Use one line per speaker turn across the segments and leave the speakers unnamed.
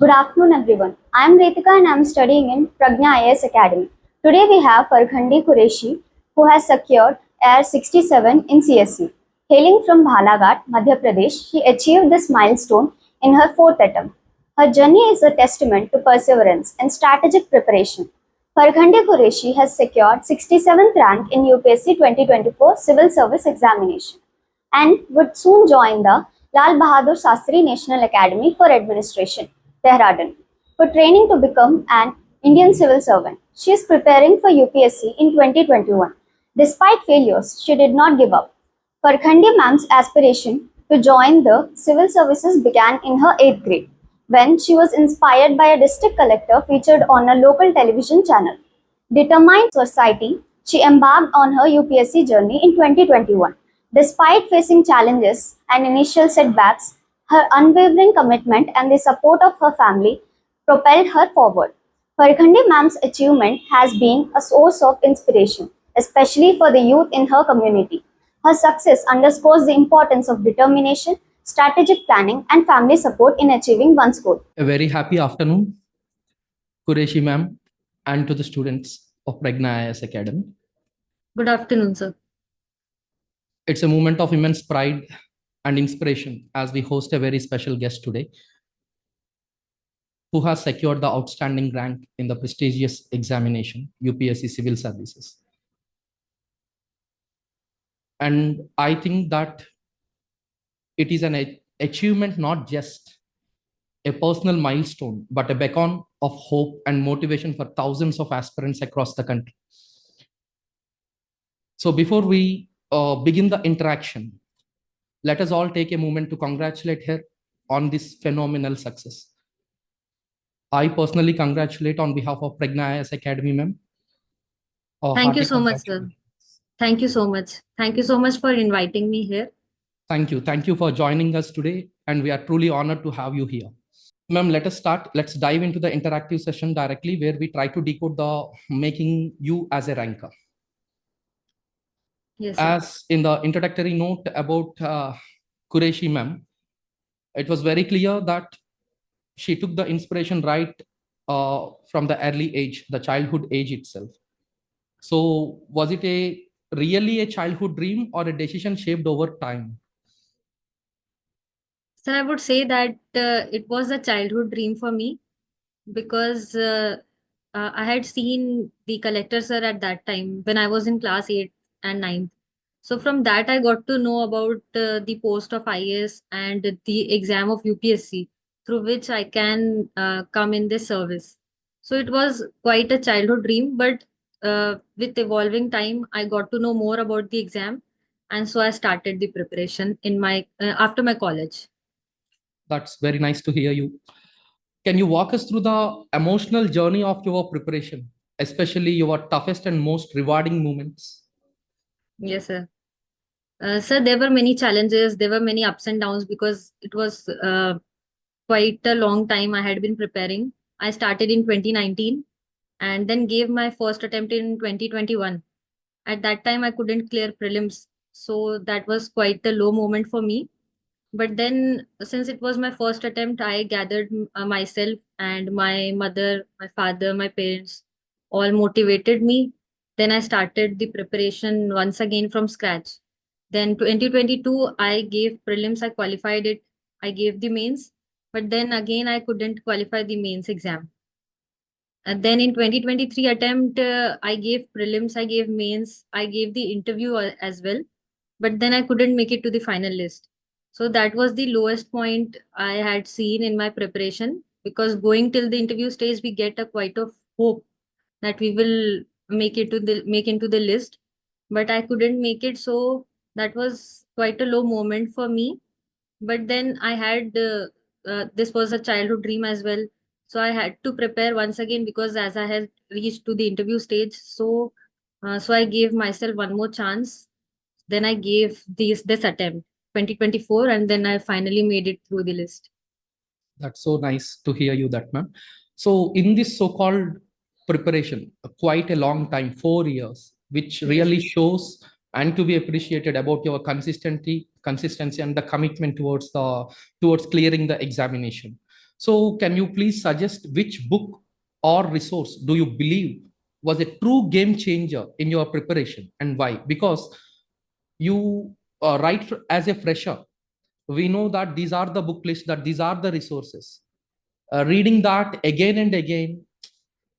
Good afternoon, everyone. I am Ritika and I am studying in Pragnya IAS Academy. Today we have Farkhanda Qureshi, who has secured AIR-67 in CSE. Hailing from Bhalaghat, Madhya Pradesh, she achieved this milestone in her fourth attempt. Her journey is a testament to perseverance and strategic preparation. Farkhanda Qureshi has secured 67th rank in UPSC 2024 Civil Service Examination and would soon join the Lal Bahadur Shastri National Academy for Administration, Dehradun, for training to become an Indian civil servant. She is preparing for UPSC in 2021. Despite failures, she did not give up. Farkhandi ma'am's aspiration to join the civil services began in her 8th grade, when she was inspired by a district collector featured on a local television channel. Determined society, she embarked on her UPSC journey in 2021. Despite facing challenges and initial setbacks, her unwavering commitment and the support of her family propelled her forward. Farkhandi ma'am's achievement has been a source of inspiration, especially for the youth in her community. Her success underscores the importance of determination, strategic planning, and family support in achieving one's goal.
A very happy afternoon, Qureshi ma'am, and to the students of Pragnya IAS Academy.
Good afternoon, sir.
It's a moment of immense pride and inspiration as we host a very special guest today who has secured the outstanding rank in the prestigious examination, UPSC Civil Services. And I think that it is an achievement, not just a personal milestone, but a beacon of hope and motivation for thousands of aspirants across the country. So before we begin the interaction, let us all take a moment to congratulate her on this phenomenal success. I personally congratulate on behalf of Pragnya IAS Academy, ma'am.
Thank you so much, sir. Thank you so much. Thank you so much for inviting me here.
Thank you. Thank you for joining us today. And we are truly honored to have you here. Ma'am, let us start. Let's dive into the interactive session directly where we try to decode the making you as a ranker.
Yes, sir.
As in the introductory note about Qureshi ma'am, it was very clear that she took the inspiration right from the early age, the childhood age itself. So was it really a childhood dream or a decision shaped over time?
Sir, I would say that it was a childhood dream for me because I had seen the collector sir at that time when I was in class 8 and 9th. So from that, I got to know about the post of IAS and the exam of UPSC through which I can come in this service. So it was quite a childhood dream, but with evolving time, I got to know more about the exam. And so I started the preparation in my after my college.
That's very nice to hear you. Can you walk us through the emotional journey of your preparation, especially your toughest and most rewarding moments?
Yes, sir. Sir, there were many challenges. There were many ups and downs because it was quite a long time I had been preparing. I started in 2019 and then gave my first attempt in 2021. At that time, I couldn't clear prelims. So that was quite a low moment for me. But then, since it was my first attempt, I gathered myself and my mother, my father, my parents all motivated me. Then I started the preparation once again from scratch. Then 2022, I gave prelims, I qualified it, I gave the mains, but then again, I couldn't qualify the mains exam. And then in 2023 attempt, I gave prelims, I gave mains, I gave the interview as well, but then I couldn't make it to the final list. So that was the lowest point I had seen in my preparation because going till the interview stage, we get a quite of hope that we will make into the list, but I couldn't make it. So that was quite a low moment for me. But then I had this was a childhood dream as well. So I had to prepare once again because as I had reached to the interview stage, so I gave myself one more chance. Then I gave this attempt 2024 and then I finally made it through the list.
That's so nice to hear you that, ma'am. So in this so-called preparation, quite a long time, 4 years, which really shows and to be appreciated about your consistency and the commitment towards clearing the examination. So can you please suggest which book or resource do you believe was a true game changer in your preparation and why? Because you write as a fresher, we know that these are the book lists, that these are the resources. Reading that again and again,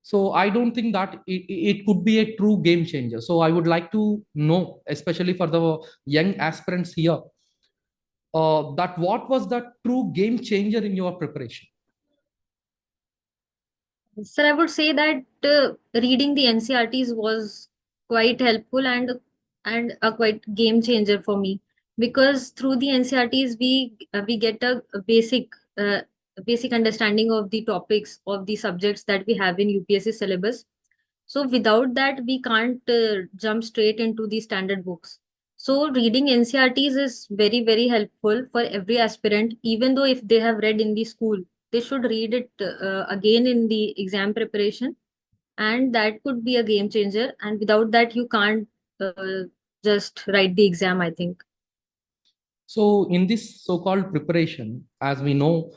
so I don't think that it could be a true game changer. So I would like to know, especially for the young aspirants here, that what was the true game changer in your preparation?
Sir, I would say that reading the NCRTs was quite helpful and a quite game changer for me, because through the NCRTs we get a basic understanding of the topics of the subjects that we have in UPSC syllabus. So without that, we can't jump straight into the standard books. So reading NCRTs is very, very helpful for every aspirant, even though if they have read in the school, they should read it again in the exam preparation, and that could be a game changer. And without that, you can't just write the exam, I think.
So in this so-called preparation, as we know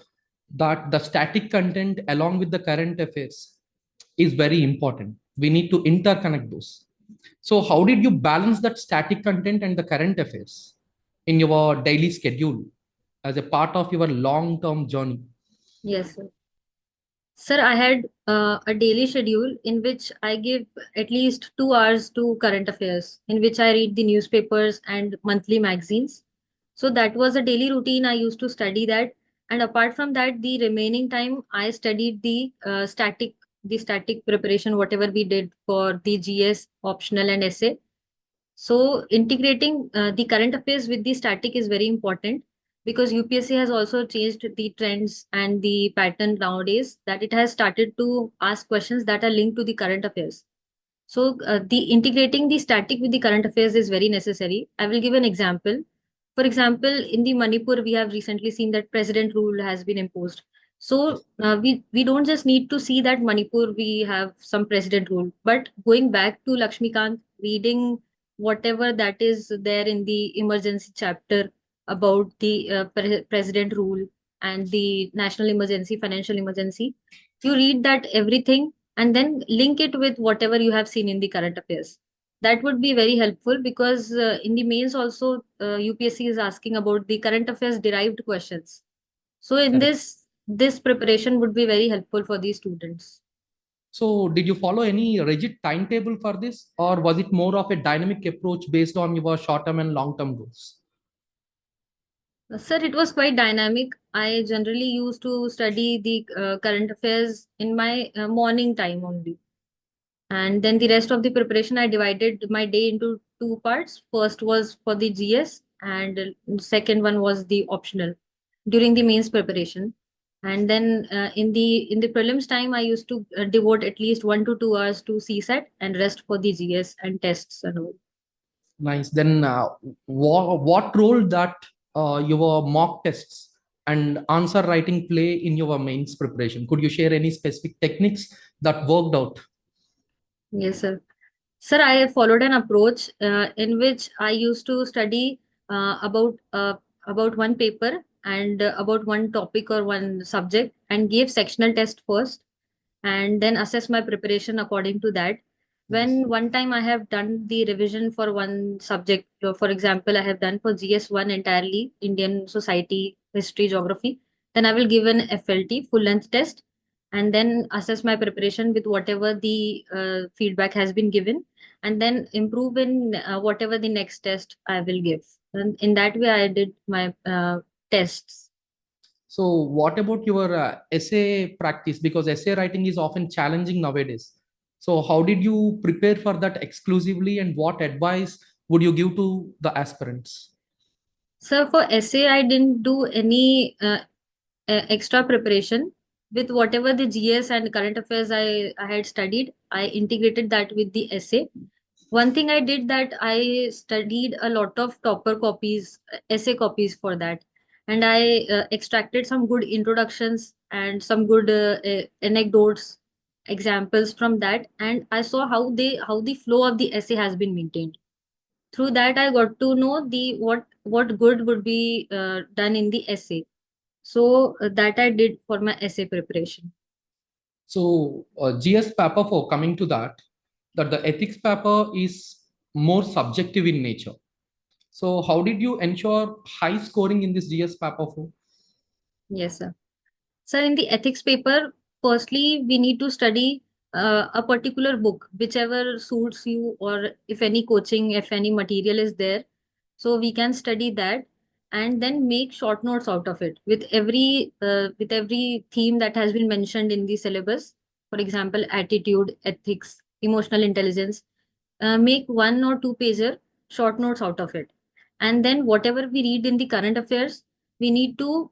that the static content along with the current affairs is very important. We need to interconnect those. So how did you balance that static content and the current affairs in your daily schedule as a part of your long-term journey?
Yes, sir. Sir, I had a daily schedule in which I give at least 2 hours to current affairs, in which I read the newspapers and monthly magazines. So that was a daily routine. I used to study that, and apart from that, the remaining time I studied the static preparation, whatever we did for the GS optional and essay. So integrating the current affairs with the static is very important, because UPSC has also changed the trends and the pattern nowadays, that it has started to ask questions that are linked to the current affairs. So the integrating the static with the current affairs is very necessary. I will give an example. For example, in the Manipur, we have recently seen that president rule has been imposed.
Yes.
So we don't just need to see that Manipur we have some president rule, but going back to Lakshmikant, reading whatever that is there in the emergency chapter about the president rule and the national emergency, financial emergency, you read that everything and then link it with whatever you have seen in the current affairs. That would be very helpful, because in the mains also UPSC is asking about the current affairs derived questions. So in
Correct.
this preparation would be very helpful for these students.
So did you follow any rigid timetable for this, or was it more of a dynamic approach based on your short-term and long-term goals?
Sir, it was quite dynamic. I generally used to study the current affairs in my morning time only. And then the rest of the preparation, I divided my day into two parts. First was for the GS, and second one was the optional during the mains preparation. And then in the prelims time, I used to devote at least 1 to 2 hours to CSAT and rest for the GS and tests and all.
Nice. Then what role that your mock tests and answer writing play in your mains preparation? Could you share any specific techniques that worked out?
Yes, sir. Sir, I followed an approach in which I used to study about one paper and about one topic or one subject, and gave sectional test first, and then assess my preparation according to that.
Nice.
When one time I have done the revision for one subject, for example, I have done for GS1 entirely, Indian Society, History, Geography, then I will give an FLT, full length test, and then assess my preparation with whatever the feedback has been given, and then improve in whatever the next test I will give. And in that way, I did my tests.
So what about your essay practice? Because essay writing is often challenging nowadays. So how did you prepare for that exclusively, and what advice would you give to the aspirants?
So for essay, I didn't do any extra preparation. With whatever the GS and current affairs I had studied, I integrated that with the essay. One thing I did, that I studied a lot of topper copies, essay copies for that. And I extracted some good introductions and some good anecdotes, examples from that. And I saw how the flow of the essay has been maintained. Through that, I got to know the what good would be done in the essay. So that I did for my essay preparation.
So GS paper 4, coming to that the ethics paper is more subjective in nature. So how did you ensure high scoring in this GS paper 4?
Yes, sir. Sir, in the ethics paper, firstly, we need to study a particular book, whichever suits you, or if any coaching, if any material is there. So we can study that and then make short notes out of it with every theme that has been mentioned in the syllabus. For example, attitude, ethics, emotional intelligence. Make 1 or 2 pager short notes out of it, and then whatever we read in the current affairs, we need to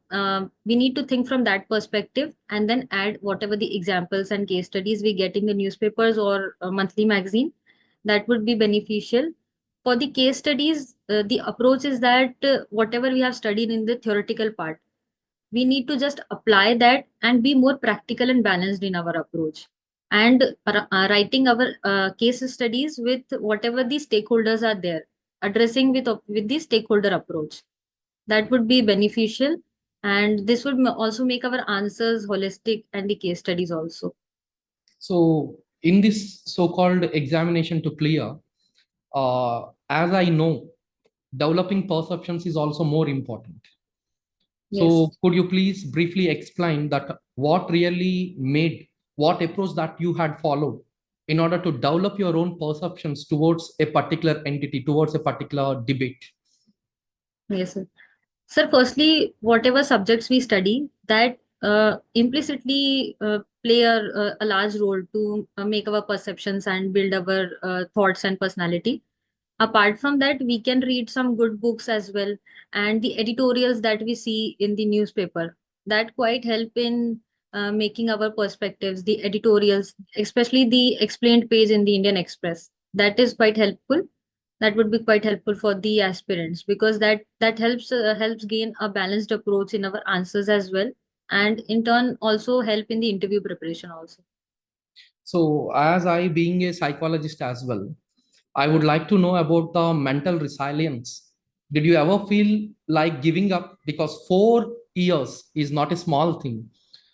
think from that perspective, and then add whatever the examples and case studies we get in the newspapers or monthly magazine. That would be beneficial. For the case studies, the approach is that whatever we have studied in the theoretical part, we need to just apply that and be more practical and balanced in our approach, and writing our case studies with whatever the stakeholders are there, addressing with the stakeholder approach. That would be beneficial, and this would also make our answers holistic, and the case studies also.
So in this so-called examination to clear, as I know, developing perceptions is also more important.
Yes.
So could you please briefly explain that what really made, what approach that you had followed in order to develop your own perceptions towards a particular entity, towards a particular debate?
Yes, sir. Sir, firstly, whatever subjects we study, that implicitly play a large role to make our perceptions and build our thoughts and personality. Apart from that, we can read some good books as well, and the editorials that we see in the newspaper, that quite help in making our perspectives. The editorials, especially the explained page in the Indian Express, that is quite helpful. That would be quite helpful for the aspirants, because that helps gain a balanced approach in our answers as well, and in turn also help in the interview preparation also.
So as I being a psychologist as well, I would like to know about the mental resilience. Did you ever feel like giving up? Because 4 years is not a small thing.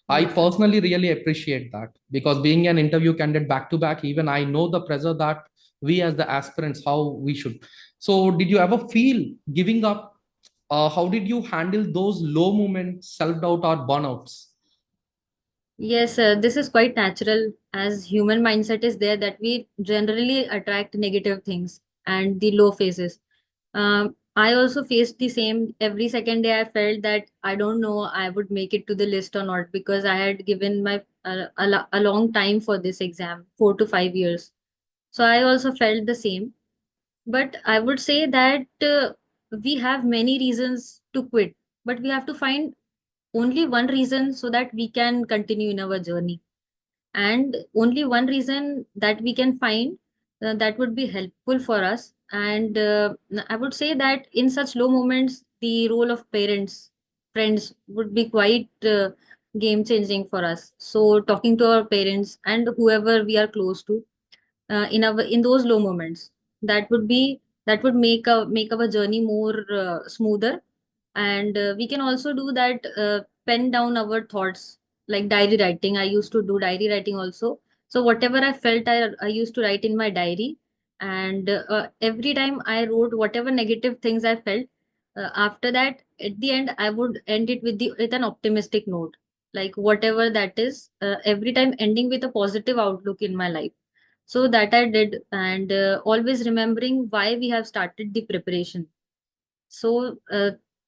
I
Yes, sir.
personally really appreciate that, because being an interview candidate back to back, even I know the pressure that we as the aspirants, how we should. So did you ever feel giving up? How did you handle those low moments, self-doubt or burnouts?
Yes, this is quite natural, as human mindset is there that we generally attract negative things and the low phases. I also faced the same. Every second day I felt that I don't know I would make it to the list or not, because I had given my a long time for this exam, 4 to 5 years. So I also felt the same. But I would say that we have many reasons to quit, but we have to find only one reason so that we can continue in our journey, and only one reason that we can find that would be helpful for us. And I would say that in such low moments, the role of parents, friends would be quite game changing for us. So talking to our parents and whoever we are close to in those low moments, that would make our journey more smoother. And we can also do that, pen down our thoughts, like diary writing. I used to do diary writing also. So whatever I felt, I used to write in my diary. And every time I wrote whatever negative things I felt, after that, at the end, I would end it with an optimistic note, like whatever that is, every time ending with a positive outlook in my life. So that I did, and always remembering why we have started the preparation. So,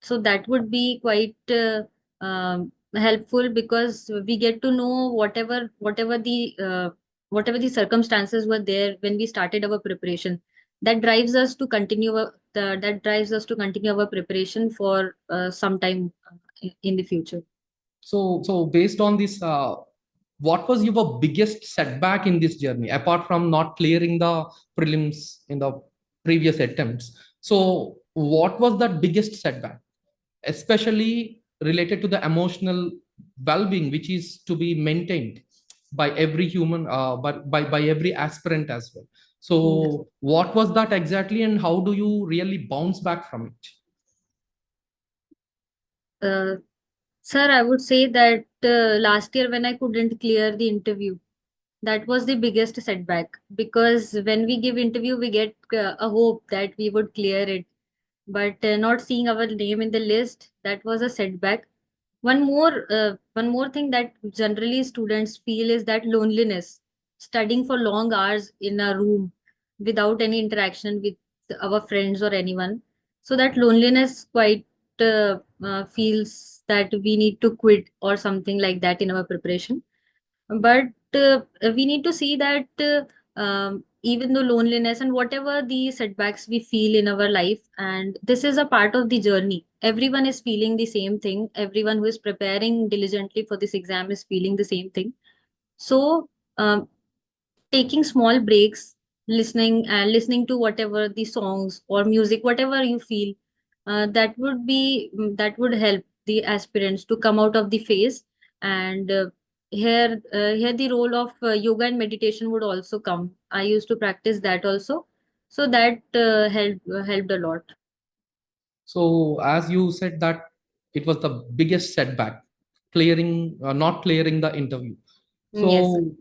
so that would be quite helpful, because we get to know whatever the circumstances were there when we started our preparation. That drives us to continue that drives us to continue our preparation for some time in the future.
So based on this, what was your biggest setback in this journey, apart from not clearing the prelims in the previous attempts? So what was the biggest setback, especially related to the emotional well-being, which is to be maintained by every human, by every aspirant as well?
Yes.
So what was that exactly, and how do you really bounce back from it?
Uh, Sir, I would say that last year when I couldn't clear the interview, that was the biggest setback, because when we give interview we get a hope that we would clear it, but not seeing our name in the list, that was a setback. One more thing that generally students feel is that loneliness, studying for long hours in a room without any interaction with our friends or anyone. So that loneliness quite feels that we need to quit or something like that in our preparation. But we need to see that even though loneliness and whatever the setbacks we feel in our life, and this is a part of the journey, everyone is feeling the same thing, everyone who is preparing diligently for this exam is feeling the same thing. So um, taking small breaks, listening to whatever the songs or music, whatever you feel, that would help the aspirants to come out of the phase. And here the role of yoga and meditation would also come. I used to practice that also, so that helped a lot.
So as you said that it was the biggest setback, clearing not clearing the interview.
Yes, sir.
So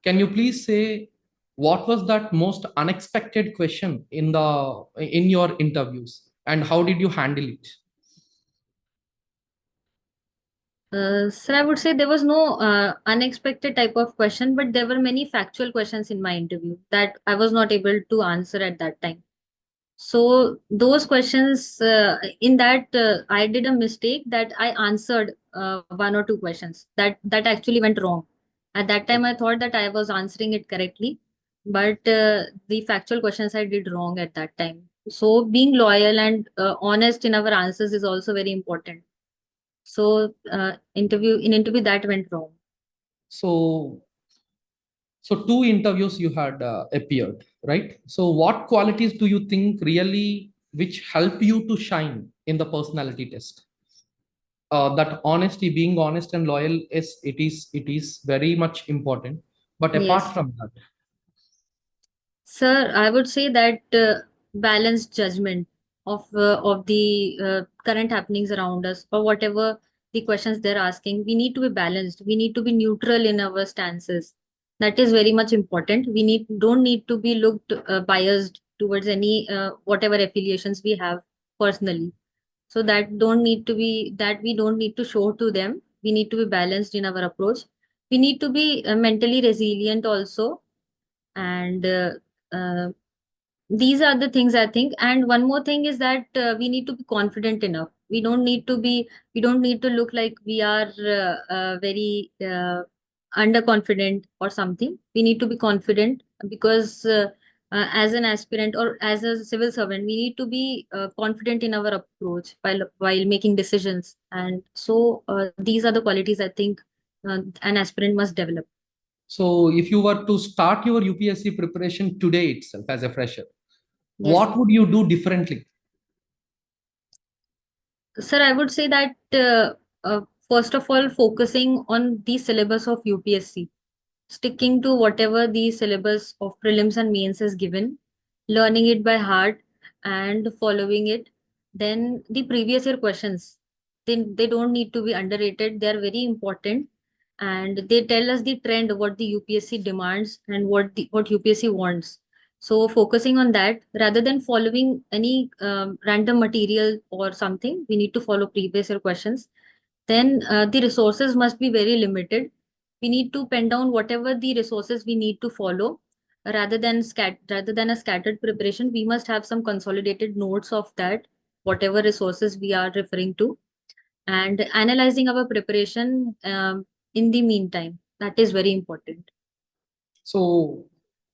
can you please say what was that most unexpected question in your interviews and how did you handle it?
Sir, I would say there was no unexpected type of question, but there were many factual questions in my interview that I was not able to answer at that time. So those questions, in that I did a mistake that I answered one or two questions that actually went wrong. At that time, I thought that I was answering it correctly, but the factual questions I did wrong at that time. So being loyal and honest in our answers is also very important. So interview that went wrong.
So two interviews you had appeared, right? So what qualities do you think really which help you to shine in the personality test? That honesty, being honest and loyal, is it is very much important. But apart
Yes.
from that,
Sir, I would say that balanced judgment of the current happenings around us, or whatever the questions they're asking, we need to be balanced. We need to be neutral in our stances. That is very much important. We don't need to be looked biased towards any whatever affiliations we have personally. So that we don't need to show to them. We need to be balanced in our approach. We need to be mentally resilient also, and uh, these are the things I think. And one more thing is that we need to be confident enough. We don't need to look like we are very underconfident or something. We need to be confident, because as an aspirant or as a civil servant, we need to be confident in our approach while making decisions. And so these are the qualities I think an aspirant must develop.
so if you were to start your UPSC preparation today itself as a fresher,
Yes.
what would you do differently?
Sir, I would say that first of all, focusing on the syllabus of UPSC, sticking to whatever the syllabus of prelims and mains is given, learning it by heart and following it. Then the previous year questions, they don't need to be underrated. They are very important, and they tell us the trend, what the UPSC demands and what UPSC wants. So focusing on that rather than following any random material or something, we need to follow previous year questions. Then the resources must be very limited. We need to pen down whatever the resources we need to follow, rather than a scattered preparation. We must have some consolidated notes of that, whatever resources we are referring to, and analyzing our preparation in the meantime. That is very important.
So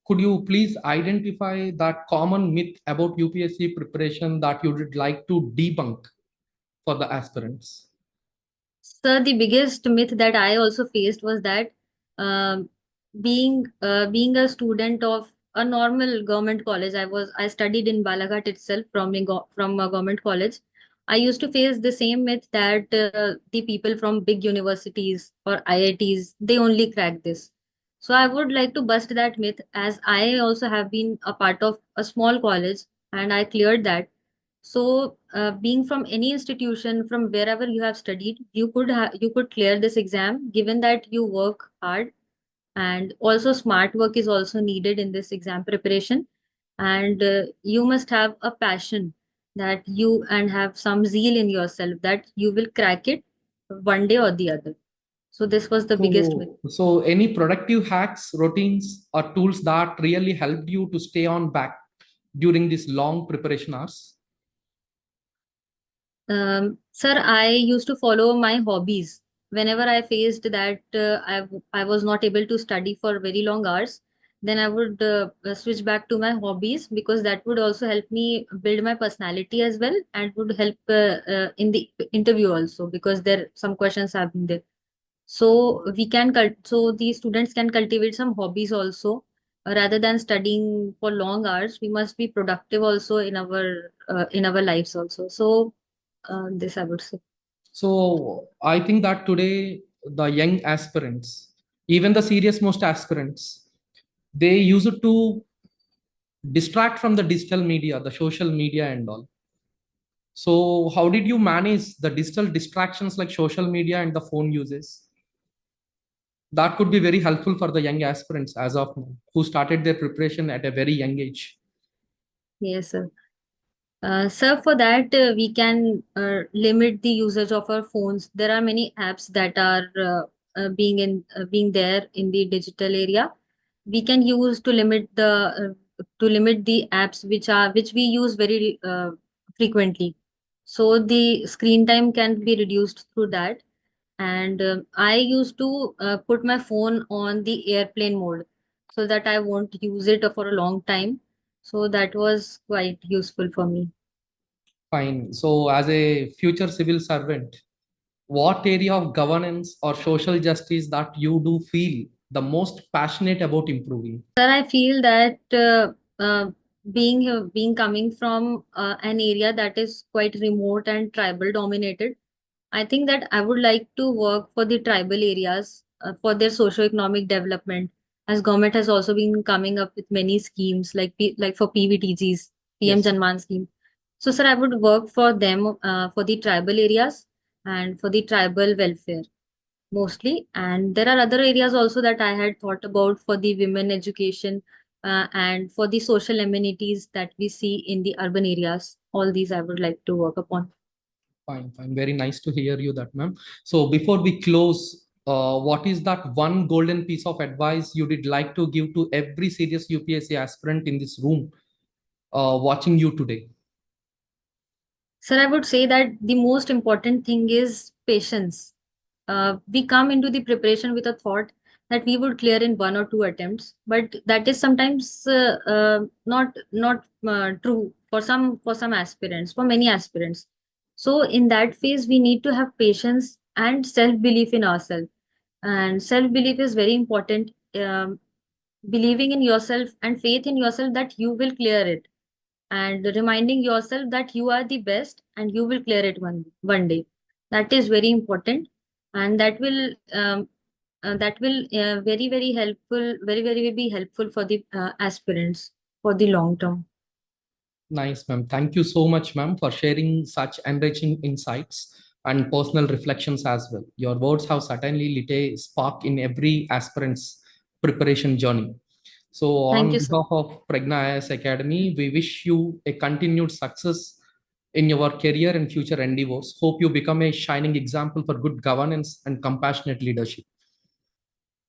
could you please identify that common myth about UPSC preparation that you would like to debunk for the aspirants?
So the biggest myth that I also faced was that being a student of a normal government college, I studied in Balaghat itself from a government college. I used to face the same myth that the people from big universities or IITs, they only crack this. So I would like to bust that myth, as I also have been a part of a small college and I cleared that. So, being from any institution, from wherever you have studied, you could clear this exam, given that you work hard, and also smart work is also needed in this exam preparation. And you must have a passion that you and have some zeal in yourself that you will crack it one day or the other. So this was the biggest myth.
So any productive hacks, routines, or tools that really helped you to stay on back during this long preparation hours?
Sir, I used to follow my hobbies. Whenever I faced that I was not able to study for very long hours, then I would switch back to my hobbies, because that would also help me build my personality as well, and would help in the interview also, because there some questions have been there. So so the students can cultivate some hobbies also. Rather than studying for long hours, we must be productive also in our lives also. So this I would say.
So I think that today the young aspirants, even the serious most aspirants, they use it to distract from the digital media, the social media and all. So how did you manage the digital distractions like social media and the phone uses? That could be very helpful for the young aspirants as of now, who started their preparation at a very young age.
Yes, sir. Sir, for that, we can limit the usage of our phones. There are many apps that are being there in the digital area. We can use to limit the apps which we use very frequently. So the screen time can be reduced through that. And I used to put my phone on the airplane mode so that I won't use it for a long time. So that was quite useful for me.
Fine. So as a future civil servant, what area of governance or social justice that you do feel the most passionate about improving?
Sir, I feel that being coming from an area that is quite remote and tribal dominated, I think that I would like to work for the tribal areas for their socio-economic development, as government has also been coming up with many schemes like for PVTGs, PM
Yes.
Janman scheme. So, sir, I would work for them for the tribal areas and for the tribal welfare mostly. And there are other areas also that I had thought about for the women education and for the social amenities that we see in the urban areas. All these I would like to work upon.
Fine, fine. Very nice to hear you that, ma'am. So before we close, what is that one golden piece of advice you did like to give to every serious UPSC aspirant in this room watching you today?
Sir, I would say that the most important thing is patience. We come into the preparation with a thought that we would clear in 1 or 2 attempts, but that is sometimes not true for some aspirants, for many aspirants. So in that phase, we need to have patience and self belief in ourselves. And self belief is very important. Believing in yourself and faith in yourself that you will clear it, and reminding yourself that you are the best and you will clear it one day. That is very important, and that will very helpful, very be helpful for the aspirants for the long term.
Nice, ma'am. Thank you so much, ma'am, for sharing such enriching insights and personal reflections as well. Your words have certainly lit a spark in every aspirant's preparation journey. So,
Thank
on
you, sir.
behalf of Pragnya IAS Academy, we wish you a continued success in your career and future endeavors. Hope you become a shining example for good governance and compassionate leadership.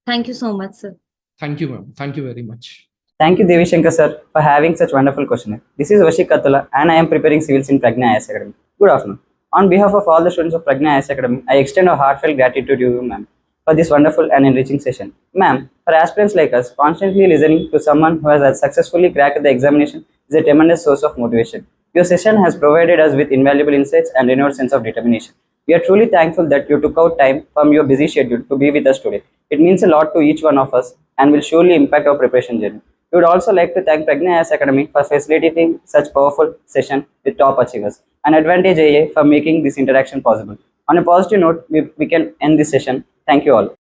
Thank you so much, sir.
Thank you, ma'am. Thank you very much.
Thank you, Devi Shankar Sir, for having such wonderful questionnaire. This is Vashik and I am preparing civils in Pragnya IAS Academy. Good afternoon. On behalf of all the students of Pragnya IAS Academy, I extend a heartfelt gratitude to you, ma'am, for this wonderful and enriching session. Ma'am, for aspirants like us, constantly listening to someone who has successfully cracked the examination is a tremendous source of motivation. Your session has provided us with invaluable insights and renewed sense of determination. We are truly thankful that you took out time from your busy schedule to be with us today. It means a lot to each one of us and will surely impact our preparation journey. We would also like to thank Pragnya IAS Academy for facilitating such powerful session with top achievers and Advantage AA for making this interaction possible. On a positive note, we can end this session. Thank you all.